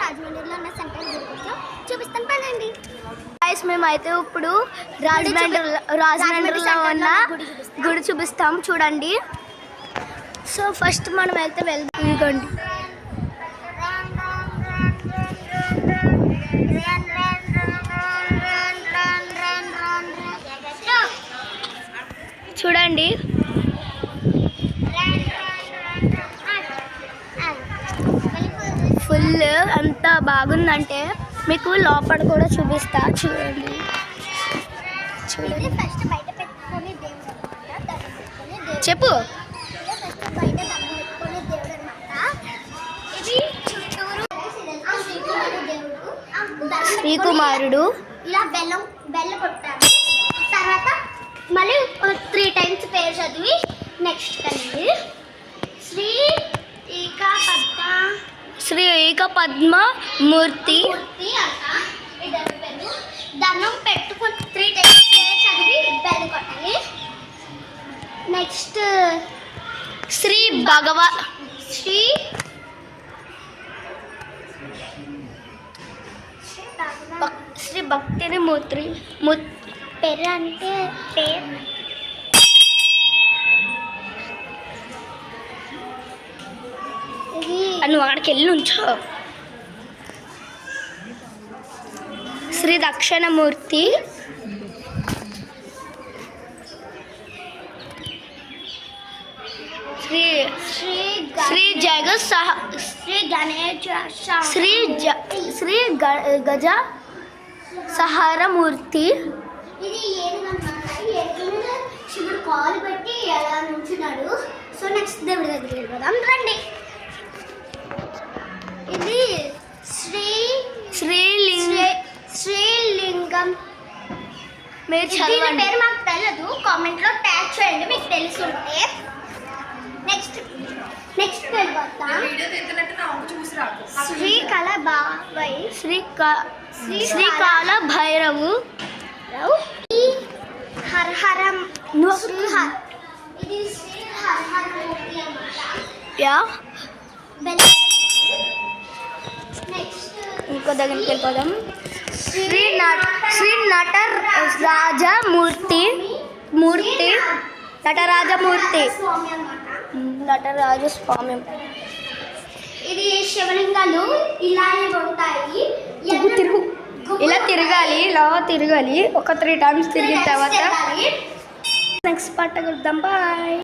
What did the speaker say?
రాజమండ్రిలో ఉన్న సెంట్రల్ గుడిలో చూపిస్తాను పదండి. మేమైతే ఇప్పుడు రాజమండ్రిలో ఉన్న గుడి చూపిస్తాం చూడండి. సో ఫస్ట్ మనం అయితే వెళ్దాం. ఇదిగోండి చూడండి ఫుల్ అంత బాగుందంటే మీకు లోపల కూడా చూపిస్తా చూడండి. చూడండి ఫస్ట్ బయట పెట్టుకొని దేవుడు చెప్పు. బయట పెట్టుకొని దేవుడు అనమాట. ఇది చుట్టూరు శ్రీకుమారుడు ఇలా బెల్ల కొట్టారు. తర్వాత మళ్ళీ 3 times పేరు చదివి నెక్స్ట్ కలిగి శ్రీ ఏక పద్మ మూర్తి దండం పెట్టుకుని 3 times పేరు చదివి బెల్ల కొట్టాలి. నెక్స్ట్ శ్రీ భక్తిని మూర్తి పేరు అంటే పేరు నువ్వు అక్కడికి వెళ్ళి ఉంచో. శ్రీ దక్షిణమూర్తి శ్రీ గజ సహారమూర్తి. ఇది శివుడు కాలు పెట్టి ఎలా నుంచున్నాడు. సో నెక్స్ట్ దేవుడి దగ్గరికి వెళ్ళిపోదాం రండి. ఇది శ్రీలింగం. మీరు చదవండి. పేరు మాకు తెలియదు, కామెంట్లో ట్యాగ్ చేయండి మీకు తెలిసి ఉంటే. నెక్స్ట్ వెళ్ళిపోతాం. శ్రీకాళ భైరవు. ఇది శ్రీ హరహరమూర్తి అన్నమాట. ఇంకో దగ్గరికి వెళ్ళిపోదాం. శ్రీ నటరాజమూర్తి. నటరాజస్వామి. ఇది శివలింగాలు ఇలా ఉంటాయి. ఇలా తిరగాలి. ఒక 3 times తిరిగిన తర్వాత నెక్స్ట్ పార్ట్ కలుద్దాం. బాయ్.